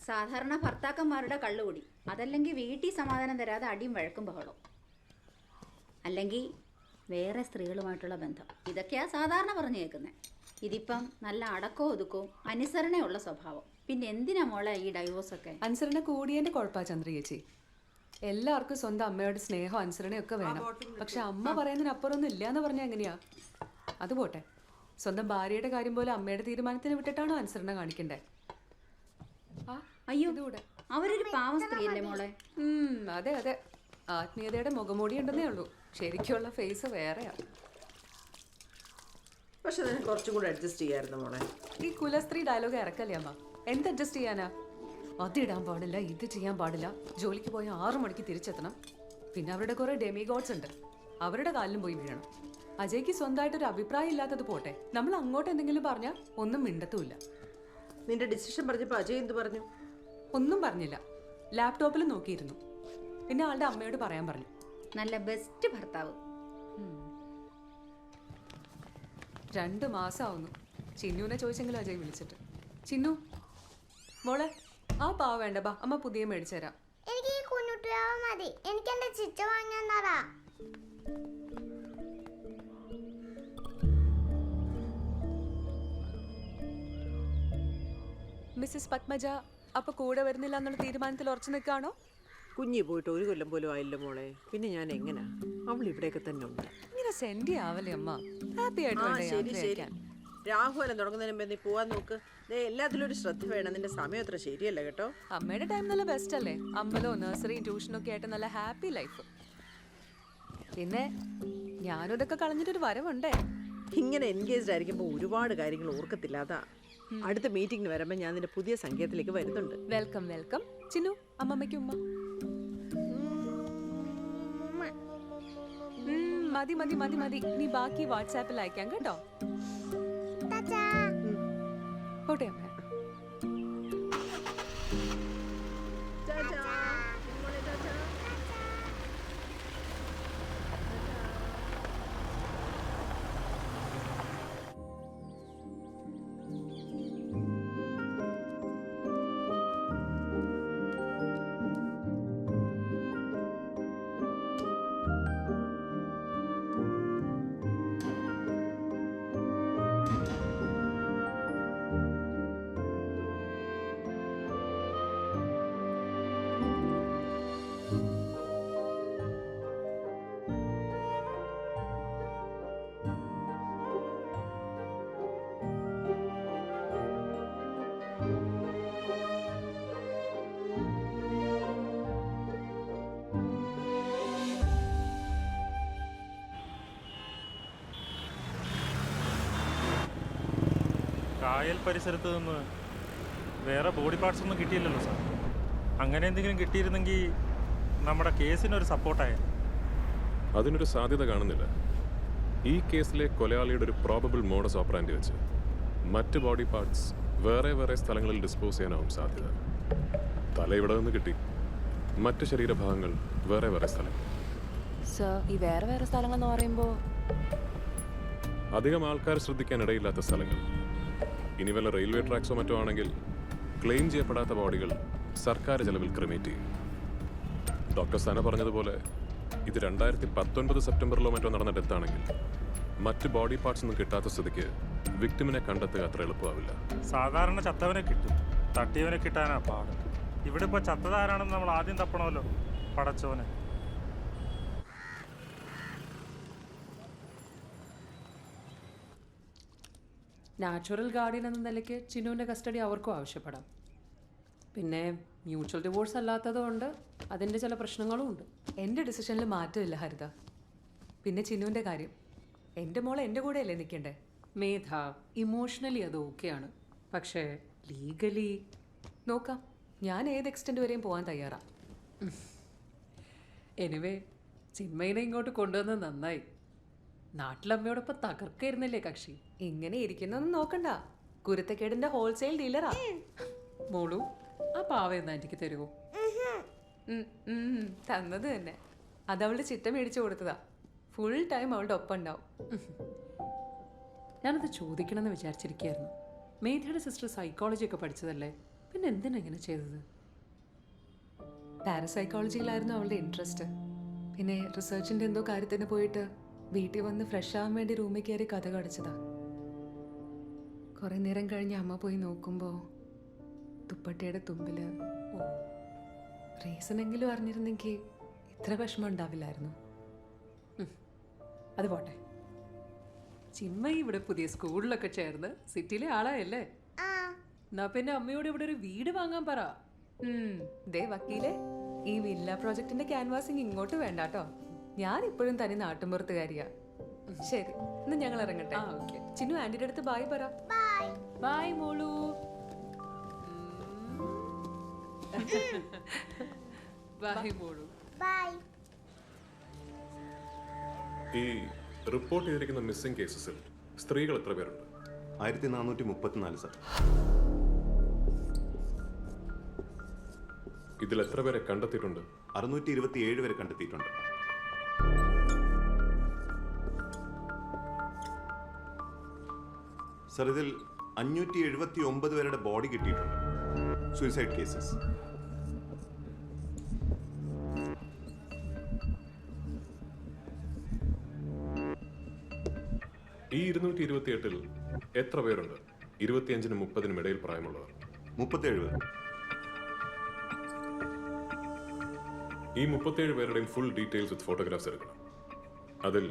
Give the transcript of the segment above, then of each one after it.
സാധാരണ ഭർത്താക്കന്മാരുടെ കള്ളുകൂടി, അതല്ലെങ്കിൽ വീട്ടിൽ സമാധാനം തരാതെ അടിയും വഴക്കും ബഹളവും, അല്ലെങ്കിൽ വേറെ സ്ത്രീകളുമായിട്ടുള്ള ബന്ധം. ഇതൊക്കെയാണ് സാധാരണ പറഞ്ഞു കേൾക്കുന്നത്. ഇതിപ്പം നല്ല അടക്കവും ഒതുക്കവും അനുസരണയുള്ള സ്വഭാവം. പിന്നെ എന്തിനാ മോളെ ഈ ഡൈവോഴ്സൊക്കെ? അനുസരണ കൂടിയതിൻ്റെ കുഴപ്പമാണ് ചന്ദ്ര ചേച്ചി. എല്ലാവർക്കും സ്വന്തം അമ്മയോട് സ്നേഹം അനുസരണയൊക്കെ വേണം. പക്ഷെ അമ്മ പറയുന്നതിനപ്പുറം ഒന്നും ഇല്ല എന്ന് പറഞ്ഞാൽ എങ്ങനെയാ? അത് പോട്ടെ, സ്വന്തം ഭാര്യയുടെ കാര്യം പോലെ അമ്മയുടെ തീരുമാനത്തിന് വിട്ടിട്ടാണോ അനുസരണ കാണിക്കണ്ടേ? അയ്യോ, അവരൊരു പാവം സ്ത്രീയല്ലേ മോളെ? അതെ അതെ, ആത്മീയതയുടെ മുഖമൂടി ഉണ്ടെന്നേ ഉള്ളൂ. ശരിക്കുള്ള ഫേസ് വേറെയാ. പക്ഷെ കുറച്ചും കൂടെ അഡ്ജസ്റ്റ് ചെയ്യായിരുന്നു മോളെ. ഈ കുലസ്ത്രീ ഡയലോഗ് ഇറക്കല്ലേ അമ്മ? എന്ത് അഡ്ജസ്റ്റ് ചെയ്യാനാ? അതിടാൻ പാടില്ല, ഇത് ചെയ്യാൻ പാടില്ല, ജോലിക്ക് പോയ 6 മണിക്ക് തിരിച്ചെത്തണം, പിന്നെ അവരുടെ കുറെ ഡെമിഗോഡ്സ് ഉണ്ട്, അവരുടെ കാലിലും പോയി വീഴണം. അജയ്ക്ക് സ്വന്തമായിട്ടൊരു അഭിപ്രായം ഇല്ലാത്തത് പോട്ടെ, നമ്മൾ അങ്ങോട്ട് എന്തെങ്കിലും പറഞ്ഞാൽ ഒന്നും മിണ്ടത്തുമില്ല. നിന്റെ ഡിസിഷൻ പറഞ്ഞപ്പോൾ അജയ് എന്ത് പറഞ്ഞു? ഒന്നും പറഞ്ഞില്ല, ലാപ്ടോപ്പിൽ നോക്കിയിരുന്നു. പിന്നെ ആളുടെ അമ്മയോട് പറയാൻ പറഞ്ഞു. നല്ല ബെസ്റ്റ് ഭർത്താവ്. 2 മാസമാവുന്നു ചിന്നുവിനെ ചോദിച്ചെങ്കിലും അജയ് വിളിച്ചിട്ട്. ചിന്നു മോളെ, ആ പാവ വേണ്ട, ബാ അമ്മ പുതിയ മേടിച്ചു തരാം. എനിക്ക് ഈ കുഞ്ഞുട്ടിയാവ മതി. എനിക്ക് എന്റെ ചിറ്റ വാങ്ങാൻ തരാ. മിസ്സിസ് പത്മജ അപ്പൊ കൂടെ വരുന്നില്ല എന്നുള്ള തീരുമാനത്തിൽ ഉറച്ചു നിൽക്കാണോ? കുഞ്ഞി പോയിട്ട് 1 കൊല്ലം പോലും ആയില്ല മോളെ. പിന്നെ ഞാൻ എങ്ങനാ? അവൾ ഇവിടെയൊക്കെ തന്നെ ഉണ്ട്. ഇങ്ങനെ സെൻഡി ആവല്ലേ അമ്മ? ഹാപ്പി ആയിട്ട് രാഹുലം തുടങ്ങുന്നതിന് മുമ്പ് നീ പോവാൻ നോക്ക്. എല്ലാത്തിലും ഒരു ശ്രദ്ധ വേണം. നിന്റെ സമയം അത്ര ശരിയല്ല കേട്ടോ. അമ്മയുടെ ടൈം നല്ല ബെസ്റ്റ് അല്ലേ? അമ്പലോ നഴ്സറിയും ട്യൂഷനും ഒക്കെ ആയിട്ട് നല്ല ഹാപ്പി ലൈഫ്. പിന്നെ ഞാനും ഇതൊക്കെ കളഞ്ഞിട്ടൊരു വരവുണ്ടേ. ഇങ്ങനെ എൻഗേജ്ഡ് ആയിരിക്കുമ്പോൾ ഒരുപാട് കാര്യങ്ങൾ ഓർക്കത്തില്ല. അതാ അടുത്ത മീറ്റിംഗിന് വരുമ്പോൾ ഞാൻ നിന്റെ പുതിയ സംഗീതത്തിലേക്ക് വരുന്നുണ്ട്. Welcome welcome. ചിന്നു, അമ്മമ്മയ്ക്ക് ഉമ്മ. മതി മതി മതി മതി, നീ ബാക്കി വാട്സാപ്പിൽ അയക്കാം കേട്ടോ. പോട്ടെ അമ്മ. കായൽ പരിസരത്ത് നിന്ന് വേറെ ബോഡി പാർട്സ് ഒന്നും കിട്ടിയില്ലല്ലോ സാർ. അങ്ങനെ എന്തെങ്കിലും കിട്ടിയിരുന്നെങ്കിൽ നമ്മുടെ കേസിനൊരു സപ്പോർട്ടായ. അതിനൊരു സാധ്യത കാണുന്നില്ല. ഈ കേസിലെ കൊലയാളിയുടെ ഒരു പ്രോബബിൾ മോഡസ് ഓപ്പറാൻഡി വെച്ച് മറ്റ് ബോഡി പാർട്സ് വേറെ വേറെ സ്ഥലങ്ങളിൽ ഡിസ്പോസ് ചെയ്യാനാവും സാധ്യത. തല ഇവിടെ നിന്ന് കിട്ടി, മറ്റ് ശരീരഭാഗങ്ങൾ വേറെ വേറെ സ്ഥലങ്ങൾ. സർ, ഈ വേറെ വേറെ സ്ഥലങ്ങൾ എന്ന് പറയുമ്പോൾ അധികം ആൾക്കാർ ശ്രദ്ധിക്കാൻ ഇടയില്ലാത്ത സ്ഥലങ്ങൾ. ഇനി വല്ല റെയിൽവേ ട്രാക്സോ മറ്റോ ആണെങ്കിൽ ക്ലെയിം ചെയ്യപ്പെടാത്ത ബോഡികൾ സർക്കാർ ചെലവിൽ ക്രിമേറ്റ് ചെയ്യും. ഡോക്ടർ സന പറഞ്ഞതുപോലെ ഇത് 2019 സെപ്റ്റംബറിലോ മറ്റോ നടന്ന ഡെത്താണെങ്കിൽ മറ്റ് ബോഡി പാർട്സ് ഒന്നും കിട്ടാത്ത സ്ഥിതിക്ക് വിക്ടിമിനെ കണ്ടെത്തുക അത്ര എളുപ്പമാവില്ല. സാധാരണ ചത്തവനെ കിട്ടും, തട്ടിയവനെ കിട്ടാനാ പാട്. ഇവിടെ ഇപ്പോൾ ചത്തതാരാണെന്ന് നമ്മൾ ആദ്യം തപ്പണമല്ലോ, പടച്ചോനെ. നാച്ചുറൽ ഗാർഡിയൻ എന്ന നിലയ്ക്ക് ചിന്നുവിൻ്റെ കസ്റ്റഡി അവർക്കും ആവശ്യപ്പെടാം. പിന്നെ മ്യൂച്വൽ ഡിവോഴ്സ് അല്ലാത്തതുകൊണ്ട് അതിൻ്റെ ചില പ്രശ്നങ്ങളും ഉണ്ട്. എൻ്റെ ഡിസിഷനിൽ മാറ്റമില്ല ഹരിത. പിന്നെ ചിന്നുവിൻ്റെ കാര്യം, എൻ്റെ മോളെ എൻ്റെ കൂടെയല്ലേ നിൽക്കണ്ടേ? മേധ ഇമോഷണലി അത് ഓക്കെയാണ്, പക്ഷേ ലീഗലി നോക്കാം. ഞാൻ ഏത് എക്സ്റ്റെൻറ്റ് വരെയും പോകാൻ തയ്യാറാണ്. എനിവേ, ചിന്മയിനെ ഇങ്ങോട്ട് കൊണ്ടുവന്നത് നന്നായി. നാട്ടിലമ്മയോടൊപ്പം തകർക്കായിരുന്നില്ലേ കക്ഷി? ഇങ്ങനെ ഇരിക്കുന്നൊന്നും നോക്കണ്ട, കുരുത്തക്കേടിന്റെ ഹോൾസെയിൽ ഡീലറാ. മോളു, ആ പാവയൊന്ന് ആന്റിക്ക് തരുമോ? തന്നത് തന്നെ. അതവളുടെ ചിറ്റ മേടിച്ചു കൊടുത്തതാ. ഫുൾ ടൈം അവളുടെ ഒപ്പം ഉണ്ടാവും. ഞാനത് ചോദിക്കണമെന്ന് വിചാരിച്ചിരിക്കുകയായിരുന്നു. മേധയുടെ സിസ്റ്റർ സൈക്കോളജി ഒക്കെ പഠിച്ചതല്ലേ, പിന്നെ എന്തിനാ ഇങ്ങനെ ചെയ്തത്? പാരസൈക്കോളജിയിലായിരുന്നു അവളുടെ ഇൻട്രസ്റ്റ്. പിന്നെ റിസർച്ചിൻ്റെ എന്തോ കാര്യത്തിന് പോയിട്ട് വീട്ടിൽ വന്ന് ഫ്രഷ് ആവാൻ വേണ്ടി റൂമിൽ കയറി കഥ കടിച്ചതാ. കുറേ നേരം കഴിഞ്ഞ് അമ്മ പോയി നോക്കുമ്പോൾ ദുപ്പട്ടയുടെ തുമ്പിൽ റീസണെങ്കിലും അറിഞ്ഞിരുന്നെങ്കിൽ ഇത്ര വിഷമം ഉണ്ടാവില്ലായിരുന്നു. അത് പോട്ടെ. ചിന്മയി ഇവിടെ പുതിയ സ്കൂളിലൊക്കെ ചേർന്ന് സിറ്റിയിലെ ആളായല്ലേ? ആ എന്നാ പിന്നെ അമ്മയോട് ഇവിടെ ഒരു വീട് വാങ്ങാൻ പറ. ദേ വക്കീലെ, ഈ വില്ല പ്രോജക്റ്റിന്റെ ക്യാൻവാസിങ് ഇങ്ങോട്ട് വേണ്ട കേട്ടോ. ഞാൻ ഇപ്പോഴും തനി നാട്ടുമ്പുറത്തുകാരിയാ. ശരി, ഇന്ന് ഞങ്ങൾ ഇറങ്ങട്ടെ. ചിന്നു ആന്റിയുടെ അടുത്ത് ബായ് പറ. ബൈ ബായ് മോളു. ബായ് മോളു. ബൈ. ഈ റിപ്പോർട്ട് ചെയ്തിരിക്കുന്ന മിസ്സിംഗ് കേസസിൽ സ്ത്രീകൾ എത്ര പേരുണ്ട്? 1434 സർ. ഇതിൽ എത്ര പേരെ കണ്ടെത്തിയിട്ടുണ്ട്? 627 വരെ കണ്ടെത്തിയിട്ടുണ്ട്. സർ, ഇതിൽ 579 പേരുടെ ബോഡി കിട്ടിയിട്ടുണ്ട്. Suicide cases. ഈ 228-ൽ എത്ര പേരുണ്ട് 25-നും 30-നും ഇടയിൽ പ്രായമുള്ളവർ? 37 പേർ. ഈ 37 പേരുടെയും ഫുൾ ഡീറ്റെയിൽസ് വിത്ത് ഫോട്ടോഗ്രാഫ്സ് എടുക്കണം. അതിൽ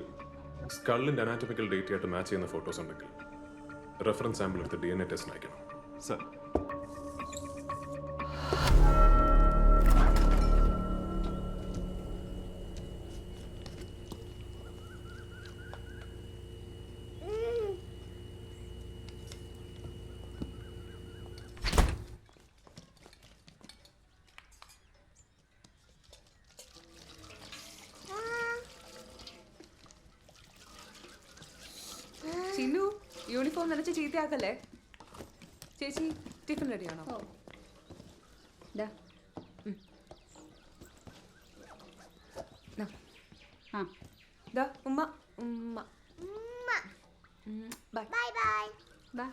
സ്കള്ളിന്റെ അനാറ്റമിക്കൽ ഡേറ്റയായിട്ട് മാച്ച് ചെയ്യുന്ന ഫോട്ടോസ് ഉണ്ടെങ്കിൽ റെഫറൻസ് സാമ്പിൾ എടുത്ത് DNA ടെസ്റ്റിന് അയക്കണം. സർ. ചിന്നു, യൂണിഫോം നനച്ച് ചീത്തയാക്കല്ലേ. ചേച്ചി, ടിഫിൻ റെഡിയാണോ? ദാ. ദാ. ആ ദാ, ഉമ്മ ഉമ്മ. ബൈ. Bye bye. ബാ.